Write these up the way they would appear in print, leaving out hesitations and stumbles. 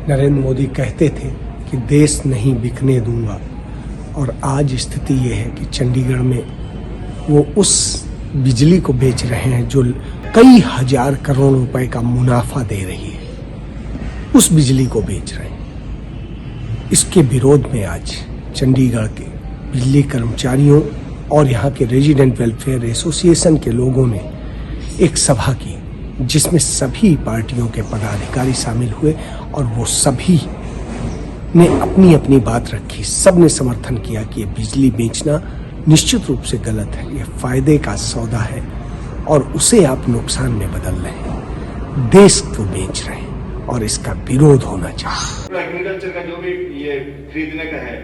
नरेंद्र मोदी कहते थे कि देश नहीं बिकने दूंगा, और आज स्थिति ये है कि चंडीगढ़ में वो उस बिजली को बेच रहे हैं जो कई हजार करोड़ रुपए का मुनाफा दे रही है, उस बिजली को बेच रहे हैं। इसके विरोध में आज चंडीगढ़ के बिजली कर्मचारियों और यहाँ के रेजिडेंट वेलफेयर एसोसिएशन के लोगों ने एक सभा की, जिसमें सभी पार्टियों के पदाधिकारी शामिल हुए और वो सभी ने अपनी अपनी बात रखी। सब ने समर्थन किया कि ये बिजली बेचना निश्चित रूप से गलत है, ये फायदे का सौदा है और उसे आप नुकसान में बदल रहे हैं, देश को बेच रहे हैं और इसका विरोध होना चाहिए। एग्रीकल्चर का जो भी ये खरीदने का है,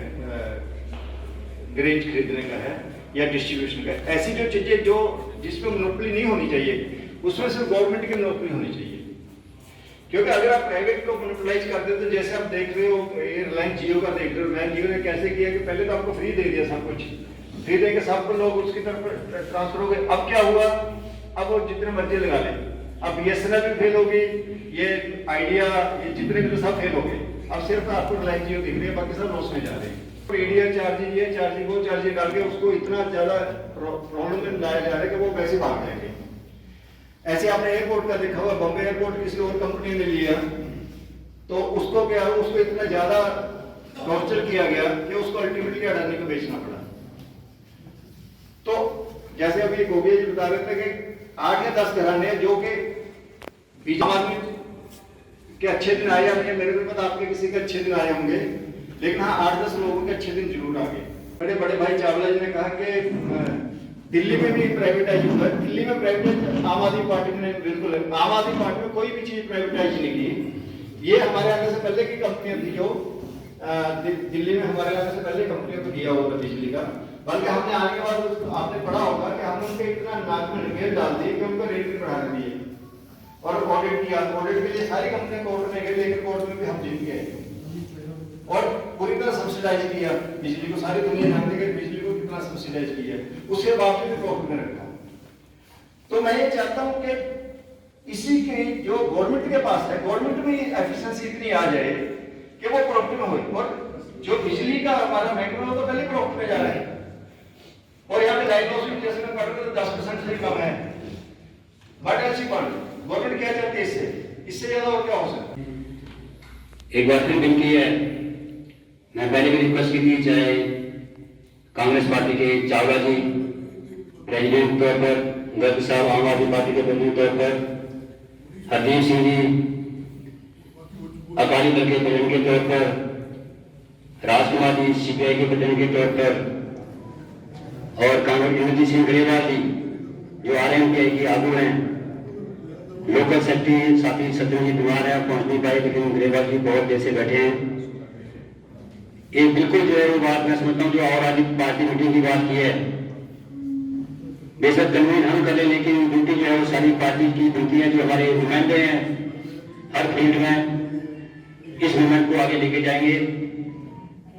ग्रेन खरीदने का है या डिस्ट्रीब्यूशन का, ऐसी जो चीजें जो जिसमें मोनोपोली नहीं होनी चाहिए, उसमें सिर्फ गवर्नमेंट की मोनोपोली होनी चाहिए। क्योंकि अगर आप प्राइवेट को मोनोपोलाइज कर देते तो जैसे आप देख रहे हो, ये रिलायंस जियो का देख रहे हो, रिलायंस जियो ने कैसे किया कि पहले तो आपको फ्री दे दिया सब कुछ, फ्री देके सबको लोग उसकी तरफ ट्रांसफर हो गए। अब क्या हुआ, अब वो जितने मर्जी लगा ले, अब बीएसएनएल भी फेल होगी, ये आइडिया, ये जितने भी तो सब फेल हो गए। अब सिर्फ आपको रिलायंस जियो दिख रही है, बाकी सब लॉस में जा रहे हैं। एडीआर चार्जिंग, ये चार्जिंग, वो चार्जिंग डाल के उसको इतना ज्यादा प्रॉब्लम में लाया जा रहा है कि वो पैसे भाग जाएंगे। ऐसे आपने एयरपोर्ट का देखा हुआ, बॉम्बे एयरपोर्ट किसी और कंपनी ने लिया तो उसको क्या, उसको इतना ज्यादा टॉर्चर किया गया कि उसको अल्टीमेटली अडानी को बेचना पड़ा। तो जैसे अभी गोबिया जी बता रहे थे कि 8 या 10 घराने जो कि बीजेपी के अच्छे दिन आए होंगे, मेरे को पता आपके किसी के अच्छे दिन आए होंगे, लेकिन हाँ 8-10 लोगों के अच्छे दिन जरूर आ गए। बड़े बड़े भाई चावला जी ने कहा कि दिल्ली में भी प्राइवेटाइज हुआ है। दिल्ली में प्राइवेटाइज आम आदमी पार्टी ने बिल्कुल, आम आदमी पार्टी में कोई भी चीज प्राइवेटाइज नहीं की। ये हमारे आने से पहले की कंपनियां थी जो दिल्ली में हमारे आने से पहले कंपनियों को दिया होगा बिजली का, बल्कि हमने आने के बाद आपने पढ़ा होगा कि हमने उनके इतना नाक में नकेल डाल दिए कि उनको रेट भी बढ़ा दिए और ऑडिट किया। ऑडिट के लिए सारी कंपनियां कोर्ट में गई, लेकिन कोर्ट में भी हम जीत गए और पूरी तरह सब्सिडाइज किया बिजली को। सारी दुनिया जानती है बिजली को कितना सब्सिडाइज किया, उसके बावजूद भी प्रॉफिट में रखा। तो मैं ये चाहता हूं कि इसी के जो गवर्नमेंट के पास है, गवर्नमेंट में एफिशिएंसी इतनी आ जाए कि वो प्रॉफिट में हो, और जो बिजली का हमारा महकमा है वो तो पहले प्रॉफिट में जा रहा है। और यहाँ पे डायग्नोस्टिक जैसे मैं पढ़ रहा था 10% से कम है, बट अच्छी पॉइंट गवर्नमेंट क्या चाहती है, इससे ज्यादा और क्या हो सकता है। एक बात फिर विनती है, मैं पहले भी रिक्वेस्ट की थी, चाहे कांग्रेस पार्टी के चावला जी प्रेसिडेंट तौर पर, गर्ग साहब आम आदमी पार्टी के प्रेसिडेंट तौर पर, हरदीप सिंह जी अकाली दल के प्रेसिडेंट के तौर पर, राजकुमार जी सीपीआई के प्रेसिडेंट के तौर पर, और कांग्रेस इंद्रजीत सिंह ग्रेवाल जी जो आरएमपीआई की आगू हैं, लोकल सेक्रेटरी साथी सत्यजीत बीमार है, पहुंच नहीं पाए, लेकिन ग्रेवाल जी बहुत देर से बैठे हैं। एक बिल्कुल जो है वो बात मैं समझता हूँ जो और आदि पार्टी मीटिंग की बात की है, बेशक कन्वीन हम कर ले, लेकिन ड्यूटी जो है वो सारी पार्टी की ड्यूटी है। जो हमारे नुमाइंदे हैं हर फील्ड में, इस मूवमेंट को आगे लेके जाएंगे।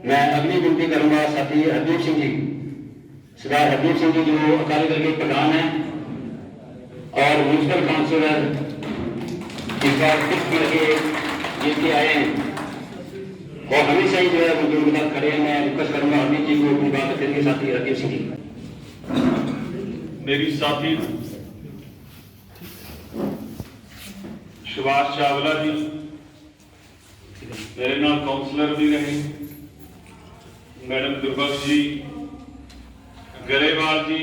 मैं अगली विनती करूंगा साथी हरदीप सिंह जी, सरदार हरदीप सिंह जी जो अकाली दल के प्रधान हैं और म्यूनसिपल काउंसिलर इस बार फिक्स करके जीत के आए हैं और हमेशा ही जो है वो उनके साथ खड़े हैं। मैं रिक्वेस्ट करूंगा हरदीप जी को अपनी बात करेंगे, साथी हरदीप सिंह जी। मेरी साथी सुभाष चावला जी मेरे नाल काउंसलर भी रहे, मैडम दुर्बक्ष जी, गरेवाल जी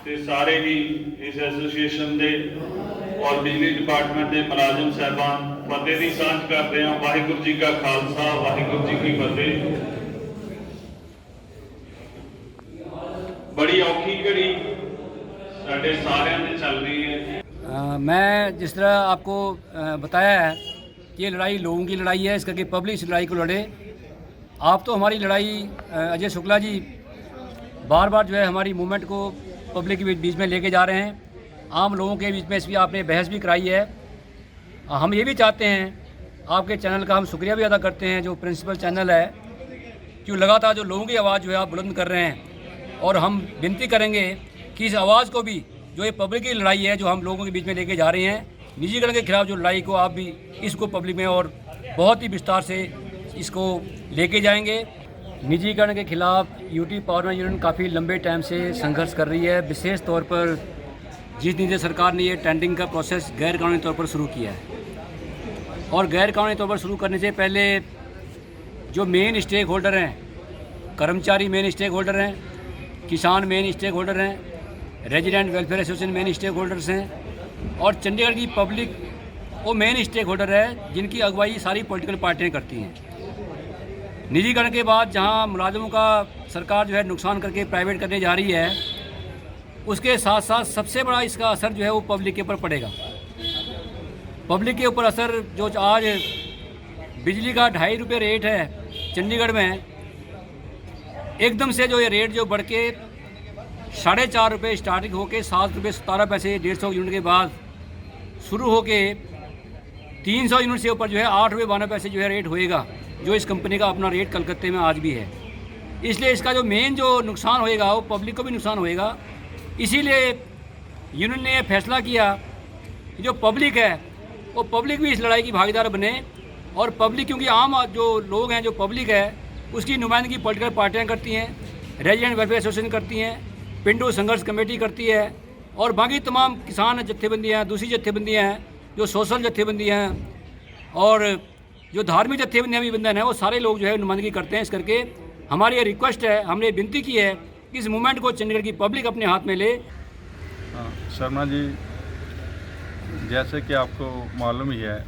ते सारे ही इस एसोसिएशन दे और बिजली डिपार्टमेंट के मुलाजम साहबान फतेह की सांझ करते हैं। वाहिगुरू जी का खालसा, वाहिगुरू जी की फतेह। बड़ी औखी घड़ी साढ़े सारे ने चल रही है। मैं जिस तरह आपको बताया है कि ये लड़ाई लोगों की लड़ाई है, इस करके पब्लिक इस लड़ाई को लड़े। आप तो हमारी लड़ाई अजय शुक्ला जी बार बार जो है हमारी मूवमेंट को पब्लिक के बीच में लेके जा रहे हैं, आम लोगों के बीच में इस भी आपने बहस भी कराई है। हम ये भी चाहते हैं, आपके चैनल का हम शुक्रिया भी अदा करते हैं, जो प्रिंसिपल चैनल है, जो लगातार जो लोगों की आवाज़ जो है आप बुलंद कर रहे हैं। और हम विनती करेंगे कि इस आवाज़ को भी, जो ये पब्लिक की लड़ाई है जो हम लोगों के बीच में लेके जा रहे हैं, निजीकरण के खिलाफ जो लड़ाई को आप भी इसको पब्लिक में और बहुत ही विस्तार से इसको लेके जाएंगे। निजीकरण के खिलाफ यूटी पावरमैन यूनियन काफ़ी लंबे टाइम से संघर्ष कर रही है। विशेष तौर पर जिस दिन से सरकार ने ये टेंडरिंग का प्रोसेस गैर कानूनी तौर पर शुरू किया है, और गैर कानूनी तौर पर शुरू करने से पहले जो मेन स्टेक होल्डर हैं, कर्मचारी मेन स्टेक होल्डर हैं, किसान मेन स्टेक होल्डर हैं, resident welfare association main stakeholders हैं, और चंडीगढ़ की पब्लिक वो मेन स्टेक होल्डर है जिनकी अगुवाई सारी पॉलिटिकल पार्टियाँ करती हैं। निजीकरण के बाद जहां मुलाजमों का सरकार जो है नुकसान करके प्राइवेट करने जा रही है, उसके साथ साथ सबसे बड़ा इसका असर जो है वो पब्लिक के ऊपर पड़ेगा। पब्लिक के ऊपर असर जो आज बिजली का 2.5 रुपये रेट है चंडीगढ़ में, एकदम से जो ये रेट जो बढ़ के 4.5 रुपये स्टार्टिंग होके 7 रुपये 17 पैसे 150 यूनिट के बाद शुरू होके 300 यूनिट से ऊपर जो है 8 रुपये 92 पैसे जो है रेट होएगा, जो इस कंपनी का अपना रेट कलकत्ते में आज भी है। इसलिए इसका जो मेन जो नुकसान होएगा वो पब्लिक को भी नुकसान होएगा। इसीलिए यूनियन ने फैसला किया कि जो पब्लिक है वो पब्लिक भी इस लड़ाई की भागीदार बने, और पब्लिक क्योंकि आम जो लोग हैं, जो पब्लिक है, उसकी नुमाइंदगी पॉलिटिकल पार्टियाँ करती हैं, रेजिडेंट वेलफेयर एसोसिएशन करती हैं, पिंडू संघर्ष कमेटी करती है, और बाकी तमाम किसान जत्थेबंदियाँ हैं, दूसरी जत्थेबंदियाँ हैं, जो सोशल जत्थेबंदियाँ हैं, और जो धार्मिक जत्थेबंदियाँ भी बंधन है, वो सारे लोग जो है नुमाइंदगी करते हैं। इस करके हमारी ये रिक्वेस्ट है, हमने विनती की है कि इस मूवमेंट को चंडीगढ़ की पब्लिक अपने हाथ में ले। शर्मा जी, जैसे कि आपको मालूम ही है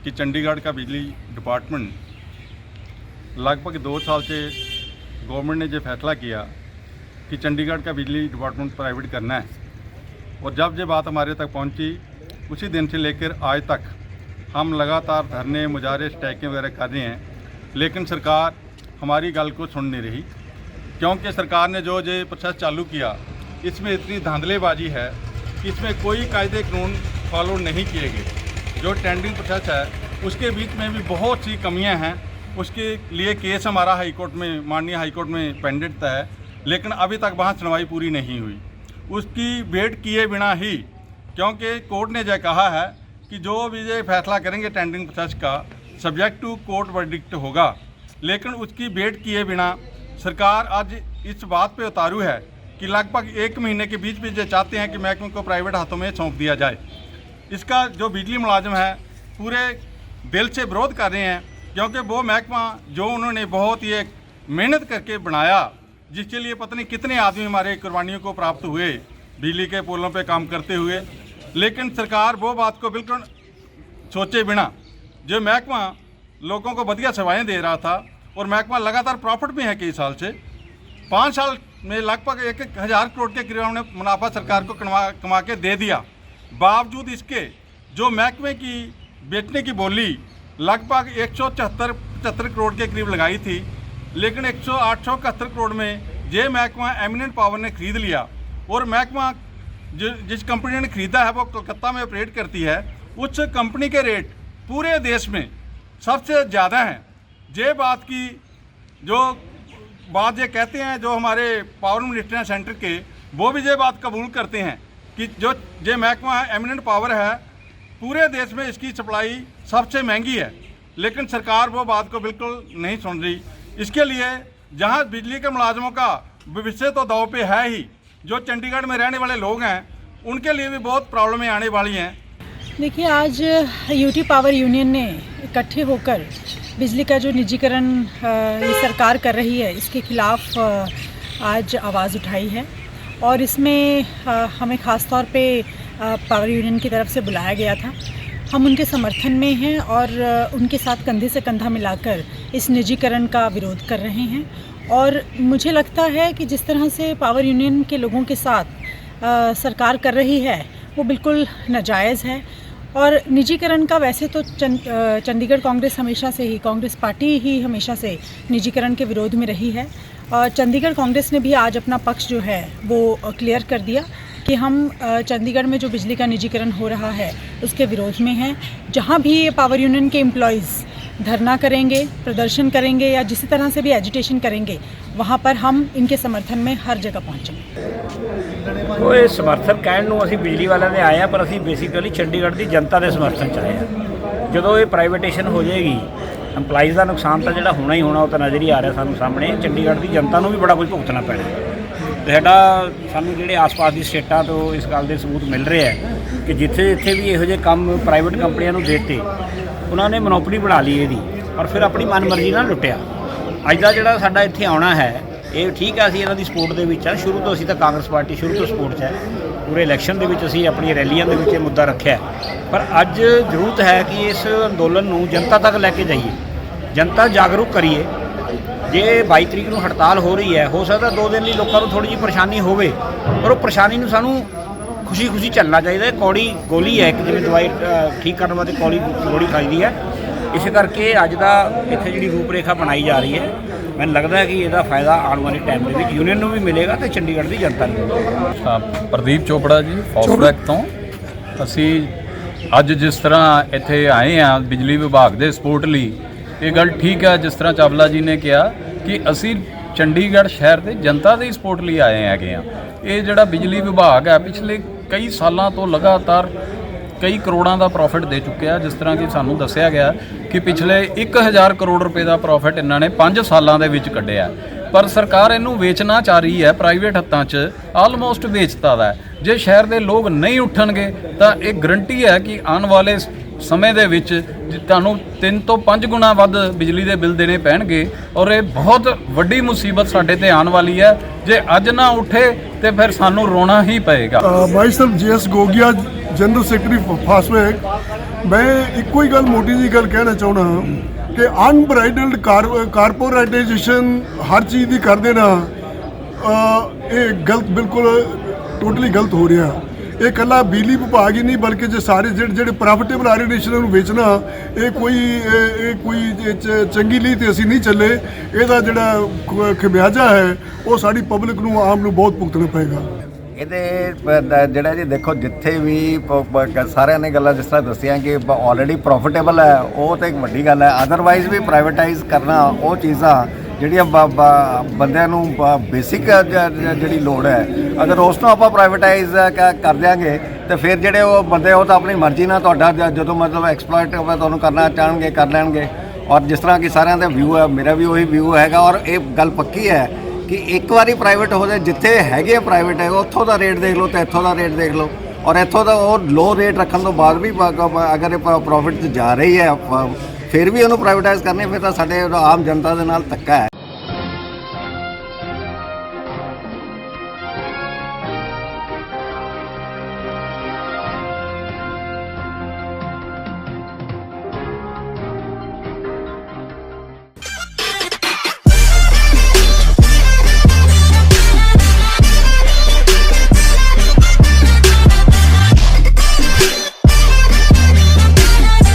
कि चंडीगढ़ का बिजली डिपार्टमेंट लगभग 2 साल से गवर्नमेंट ने जो फैसला किया कि चंडीगढ़ का बिजली डिपार्टमेंट प्राइवेट करना है, और जब ये बात हमारे तक पहुंची उसी दिन से लेकर आज तक हम लगातार धरने, मुजाहरे, स्ट्राइकें वगैरह कर रहे हैं, लेकिन सरकार हमारी गल को सुन नहीं रही। क्योंकि सरकार ने जो ये प्रोसेस चालू किया, इसमें इतनी धांधलेबाजी है कि इसमें कोई कायदे कानून फॉलो नहीं किए गए। जो टेंडरिंग प्रोसेस है उसके बीच में भी बहुत सी कमियां हैं। उसके लिए केस हमारा हाई कोर्ट में, माननीय हाई कोर्ट में पेंडेंट है, लेकिन अभी तक वहाँ सुनवाई पूरी नहीं हुई। उसकी वेट किए बिना ही, क्योंकि कोर्ट ने यह कहा है कि जो भी ये फैसला करेंगे टेंडरिंग प्रोसेस का, सब्जेक्ट टू कोर्ट वर्डिक्ट होगा, लेकिन उसकी वेट किए बिना सरकार आज इस बात पे उतारू है कि लगभग 1 महीने के बीच ये चाहते हैं कि महकमे को प्राइवेट हाथों में सौंप दिया जाए। इसका जो बिजली मुलाजिम है पूरे दिल से विरोध कर रहे हैं, क्योंकि वो महकमा जो उन्होंने बहुत ही एक मेहनत करके बनाया, जिसके लिए पता नहीं कितने आदमी हमारे कुर्बानियों को प्राप्त हुए बिजली के पोलों पे काम करते हुए, लेकिन सरकार वो बात को बिल्कुल सोचे बिना जो महकमा लोगों को बढ़िया सेवाएं दे रहा था, और महकमा लगातार प्रॉफिट में है कई साल से, 5 साल में लगभग 1,000 करोड़ के करीब हमने मुनाफा सरकार को कमा के दे दिया। बावजूद इसके जो महकमे की बेचने की बोली लगभग 174-75 करोड़ के करीब लगाई थी, लेकिन 871 करोड़ में ये महकमा एमिनेंट पावर ने खरीद लिया, और महकमा जिस कंपनी ने खरीदा है वो कलकत्ता में ऑपरेट करती है। उस कंपनी के रेट पूरे देश में सबसे ज़्यादा हैं। ये बात की जो बात ये कहते हैं जो हमारे पावर मिनिस्टर हैं सेंटर के, वो भी ये बात कबूल करते हैं कि जो ये महकमा है एमिनेंट पावर है, पूरे देश में इसकी सप्लाई सबसे महंगी है, लेकिन सरकार वो बात को बिल्कुल नहीं सुन रही। इसके लिए जहां बिजली के मुलाजमों का भविष्य तो दांव पे है ही, जो चंडीगढ़ में रहने वाले लोग हैं उनके लिए भी बहुत प्रॉब्लमें आने वाली हैं। देखिए, आज यूटी पावर यूनियन ने इकट्ठे होकर बिजली का जो निजीकरण ये सरकार कर रही है, इसके खिलाफ आज आवाज़ उठाई है, और इसमें हमें ख़ास तौर पे पावर यूनियन की तरफ से बुलाया गया था। हम उनके समर्थन में हैं और उनके साथ कंधे से कंधा मिलाकर इस निजीकरण का विरोध कर रहे हैं। और मुझे लगता है कि जिस तरह से पावर यूनियन के लोगों के साथ सरकार कर रही है वो बिल्कुल नाजायज़ है। और निजीकरण का वैसे तो चंडीगढ़ कांग्रेस हमेशा से ही, कांग्रेस पार्टी ही हमेशा से निजीकरण के विरोध में रही है, और चंडीगढ़ कांग्रेस ने भी आज अपना पक्ष जो है वो क्लियर कर दिया कि हम चंडीगढ़ में जो बिजली का निजीकरण हो रहा है उसके विरोध में हैं। जहाँ भी ये पावर यूनियन के एम्प्लॉयज़ धरना करेंगे, प्रदर्शन करेंगे या जिस तरह से भी एजिटेशन करेंगे, वहाँ पर हम इनके समर्थन में हर जगह पहुँचेंगे। ਉਹ ਇਹ ਸਮਰਥਨ ਕਹਿਣ ਨੂੰ ਅਸੀਂ ਬਿਜਲੀ ਵਾਲਿਆਂ ਦੇ ਆਏ ਆ, ਪਰ ਅਸੀਂ ਬੇਸਿਕਲੀ ਚੰਡੀਗੜ੍ਹ ਦੀ ਜਨਤਾ ਦੇ ਸਮਰਥਨ 'ਚ ਆਏ ਆ। ਜਦੋਂ ਇਹ ਪ੍ਰਾਈਵੇਟੇਸ਼ਨ ਹੋ ਜਾਏਗੀ, ਐਮਪਲਾਈਜ਼ ਦਾ ਨੁਕਸਾਨ ਤਾਂ ਜਿਹੜਾ ਹੋਣਾ ਹੀ ਹੋਣਾ, ਉਹ ਤਾਂ ਨਜ਼ਰ ਹੀ ਆ ਰਿਹਾ ਸਾਨੂੰ ਸਾਹਮਣੇ। ਚੰਡੀਗੜ੍ਹ ਦੀ ਜਨਤਾ ਨੂੰ ਵੀ ਬੜਾ ਕੁਝ ਭੁਗਤਣਾ ਪੈਣਾ। ਤੇ ਸਾਨੂੰ ਜਿਹੜੇ ਆਸ-ਪਾਸ ਦੀ ਸਟੇਟਾਂ ਤੋਂ ਇਸ ਗੱਲ ਦੇ ਸਬੂਤ ਮਿਲ ਰਹੇ ਹੈ ਕਿ ਜਿੱਥੇ ਵੀ ਇਹੋ ਜਿਹੇ ਕੰਮ ਪ੍ਰਾਈਵੇਟ ਕੰਪਨੀਆਂ ਨੂੰ ਦੇਤੇ, ਉਹਨਾਂ ਨੇ ਮੋਨੋਪੋਲੀ ਬਣਾ ਲਈ ਇਹਦੀ, ਔਰ ਫਿਰ ਆਪਣੀ ਮਨਮਰਜ਼ੀ ਨਾਲ ਲੁੱਟਿਆ। ਅੱਜ ਦਾ ਜਿਹੜਾ ਸਾਡਾ ਇੱਥੇ ਆਉਣਾ ਹੈ, ਇਹ ਠੀਕ ਹੈ, ਅਸੀਂ ਇਹਨਾਂ ਦੀ ਸਪੋਰਟ ਦੇ ਵਿੱਚ ਆ। ਸ਼ੁਰੂ ਤੋਂ ਅਸੀਂ ਤਾਂ ਕਾਂਗਰਸ ਪਾਰਟੀ ਸ਼ੁਰੂ ਤੋਂ ਸਪੋਰਟ 'ਚ ਹੈ। ਪੂਰੇ ਇਲੈਕਸ਼ਨ ਦੇ ਵਿੱਚ ਅਸੀਂ ਆਪਣੀ ਰੈਲੀਆਂ ਦੇ ਵਿੱਚ ਇਹ ਮੁੱਦਾ ਰੱਖਿਆ, ਪਰ ਅੱਜ ਜ਼ਰੂਰਤ ਹੈ ਕਿ ਇਸ ਅੰਦੋਲਨ ਨੂੰ ਜਨਤਾ ਤੱਕ ਲੈ ਕੇ ਜਾਈਏ, ਜਨਤਾ ਜਾਗਰੂਕ ਕਰੀਏ। ਜੇ 22 ਤਰੀਕ ਨੂੰ ਹੜਤਾਲ ਹੋ ਰਹੀ ਹੈ, ਹੋ ਸਕਦਾ 2 ਦਿਨ ਲਈ ਲੋਕਾਂ ਨੂੰ ਥੋੜ੍ਹੀ ਜਿਹੀ ਪਰੇਸ਼ਾਨੀ ਹੋਵੇ, ਪਰ ਉਹ ਪਰੇਸ਼ਾਨੀ ਨੂੰ ਸਾਨੂੰ ਖੁਸ਼ੀ ਚੱਲਣਾ ਚਾਹੀਦਾ। ਕੌੜੀ ਗੋਲੀ ਹੈ ਇੱਕ, ਜਿਵੇਂ ਦਵਾਈ ਠੀਕ ਕਰਨ ਵਾਸਤੇ ਕੌੜੀ ਗੋਲੀ ਖਾਈਦੀ ਹੈ। ਇਸ ਕਰਕੇ ਅੱਜ ਦਾ ਇੱਥੇ ਜਿਹੜੀ ਰੂਪਰੇਖਾ ਬਣਾਈ ਜਾ ਰਹੀ ਹੈ, ਮੈਨੂੰ ਲੱਗਦਾ ਹੈ ਕਿ ਇਹਦਾ ਫਾਇਦਾ ਆਉਣ ਵਾਲੇ ਟਾਈਮ ਦੇ ਵਿੱਚ ਯੂਨੀਅਨ ਨੂੰ ਵੀ ਮਿਲੇਗਾ ਤੇ ਚੰਡੀਗੜ੍ਹ ਦੀ ਜਨਤਾ ਨੂੰ ਮਿਲੇਗਾ। ਪ੍ਰਦੀਪ ਚੋਪੜਾ ਜੀ, ਫਾਸਟਰੈਕ ਤੋਂ। ਅਸੀਂ ਅੱਜ ਜਿਸ ਤਰ੍ਹਾਂ ਇੱਥੇ ਆਏ ਹਾਂ ਬਿਜਲੀ ਵਿਭਾਗ ਦੇ ਸਪੋਰਟ ਲਈ, ਇਹ ਗੱਲ ਠੀਕ ਹੈ ਜਿਸ ਤਰ੍ਹਾਂ ਚਾਵਲਾ ਜੀ ਨੇ ਕਿਹਾ ਕਿ ਅਸੀਂ ਚੰਡੀਗੜ੍ਹ ਸ਼ਹਿਰ ਦੇ ਜਨਤਾ ਦੇ ਸਪੋਰਟ ਲਈ ਆਏ ਹੈਗੇ ਆ। ਇਹ ਜਿਹੜਾ ਬਿਜਲੀ ਵਿਭਾਗ ਹੈ, ਪਿਛਲੇ ਕਈ ਸਾਲਾਂ ਤੋਂ ਲਗਾਤਾਰ ਕਈ ਕਰੋੜਾਂ ਦਾ ਪ੍ਰੋਫਿਟ ਦੇ ਚੁੱਕਿਆ। ਜਿਸ ਤਰ੍ਹਾਂ ਕਿ ਸਾਨੂੰ ਦੱਸਿਆ ਗਿਆ ਕਿ ਪਿਛਲੇ 1000 ਕਰੋੜ ਰੁਪਏ ਦਾ ਪ੍ਰੋਫਿਟ ਇਹਨਾਂ ਨੇ 5 ਸਾਲਾਂ ਦੇ ਵਿੱਚ ਕੱਢਿਆ, ਪਰ ਸਰਕਾਰ ਇਹਨੂੰ ਵੇਚਣਾ ਚਾਹ ਰਹੀ ਹੈ ਪ੍ਰਾਈਵੇਟ ਹੱਥਾਂ 'ਚ। ਆਲਮੋਸਟ ਵੇਚਤਾ ਦਾ। ਜੇ ਸ਼ਹਿਰ ਦੇ ਲੋਕ ਨਹੀਂ ਉੱਠਣਗੇ ਤਾਂ ਇਹ ਗਰੰਟੀ ਹੈ ਕਿ ਆਉਣ ਵਾਲੇ ਸਮੇਂ ਦੇ ਵਿੱਚ ਤੁਹਾਨੂੰ 3 ਤੋਂ 5 ਗੁਣਾ ਵੱਧ ਬਿਜਲੀ ਦੇ ਬਿੱਲ ਦੇਣੇ ਪੈਣਗੇ, ਔਰ ਇਹ ਬਹੁਤ ਵੱਡੀ ਮੁਸੀਬਤ ਸਾਡੇ ਤੇ ਆਉਣ ਵਾਲੀ ਹੈ। ਜੇ ਅੱਜ ਨਾ ਉੱਠੇ ਤੇ ਫਿਰ ਸਾਨੂੰ ਰੋਣਾ ਹੀ ਪਏਗਾ। Myself GS Gogia, general secretary Fastrack. ਮੈਂ ਇੱਕੋ ਹੀ ਗੱਲ, ਮੋਟੀ ਜੀ ਗੱਲ ਕਹਿਣਾ ਚਾਹੁੰਦਾ ਹਾਂ ਕਿ ਅਨਬ੍ਰਾਈਡਲਡ ਕਾਰਪੋਰੇਟਾਈਜੇਸ਼ਨ ਹਰ ਚੀਜ਼ ਦੀ ਕਰ ਦੇਣਾ, ਇਹ ਗਲਤ, ਬਿਲਕੁਲ ਟੋਟਲੀ ਗਲਤ ਹੋ ਰਿਹਾ। ਇਹ ਇਕੱਲਾ ਬਿਜਲੀ ਵਿਭਾਗ ਹੀ ਨਹੀਂ, ਬਲਕਿ ਜੇ ਸਾਰੇ ਜਿਹੜੇ ਪ੍ਰੋਫਿਟੇਬਲ ਆਰਗੇਨਾਈਜੇਸ਼ਨਾਂ ਨੂੰ ਵੇਚਣਾ, ਇਹ ਕੋਈ ਚੰਗੀ ਲਈ ਤੇ ਅਸੀਂ ਨਹੀਂ ਚੱਲੇ। ਇਹਦਾ ਜਿਹੜਾ ਖਮਿਆਜਾ ਹੈ ਉਹ ਸਾਡੀ ਪਬਲਿਕ ਨੂੰ, ਆਮ ਨੂੰ ਬਹੁਤ ਭੁਗਤਣਾ ਪਏਗਾ। ਇਹਦੇ ਜਿਹੜਾ ਜੀ ਦੇਖੋ, ਜਿੱਥੇ ਵੀ ਸਾਰਿਆਂ ਨੇ ਗੱਲਾਂ ਜਿਸ ਤਰ੍ਹਾਂ ਦੱਸੀਆਂ ਕਿ ਆਲਰੇਡੀ ਪ੍ਰੋਫਿਟੇਬਲ ਹੈ, ਉਹ ਤਾਂ ਇੱਕ ਵੱਡੀ ਗੱਲ ਹੈ। ਅਦਰਵਾਈਜ਼ ਵੀ ਪ੍ਰਾਈਵੇਟਾਈਜ਼ ਕਰਨਾ, ਉਹ ਚੀਜ਼ਾਂ ਜਿਹੜੀਆਂ ਬੰਦਿਆਂ ਨੂੰ ਬੇਸਿਕ ਜਿਹੜੀ ਲੋੜ ਹੈ, ਅਗਰ ਉਸ ਨੂੰ ਆਪਾਂ ਪ੍ਰਾਈਵੇਟਾਈਜ਼ ਕਰ ਦਿਆਂਗੇ ਤੇ ਫਿਰ ਜਿਹੜੇ ਉਹ ਬੰਦੇ, ਉਹ ਤਾਂ ਆਪਣੀ ਮਰਜ਼ੀ ਨਾਲ ਤੁਹਾਡਾ ਜਦੋਂ ਮਤਲਬ ਐਕਸਪਲੋਇਟ ਤੁਹਾਨੂੰ ਕਰਨਾ ਚਾਹਣਗੇ ਕਰ ਲੈਣਗੇ। ਔਰ ਜਿਸ ਤਰ੍ਹਾਂ ਕਿ ਸਾਰਿਆਂ ਦਾ ਵਿਊ ਹੈ, ਮੇਰਾ ਵੀ ਉਹੀ ਵਿਊ ਹੈਗਾ। ਔਰ ਇਹ ਗੱਲ ਪੱਕੀ ਹੈ ਕਿ ਇੱਕ ਵਾਰੀ ਪ੍ਰਾਈਵੇਟ ਹੋ ਜਾਏ, ਜਿੱਥੇ ਹੈਗੇ ਪ੍ਰਾਈਵੇਟ ਹੈ, ਉੱਥੋਂ ਦਾ ਰੇਟ ਦੇਖ ਲਓ ਤੇ ਇੱਥੋਂ ਦਾ ਰੇਟ ਦੇਖ ਲਓ। ਔਰ ਇੱਥੋਂ ਦਾ ਉਹ ਲੋ ਰੇਟ ਰੱਖਣ ਤੋਂ ਬਾਅਦ ਵੀ ਅਗਰ ਇਹ ਪ੍ਰੋਫਿਟ 'ਚ ਜਾ ਰਹੀ ਹੈ, ਫਿਰ ਵੀ ਉਹਨੂੰ ਪ੍ਰਾਈਵੇਟਾਈਜ਼ ਕਰਨੀ, ਫਿਰ ਤਾਂ ਸਾਡੇ ਆਮ ਜਨਤਾ ਦੇ ਨਾਲ ਧੱਕਾ ਹੈ।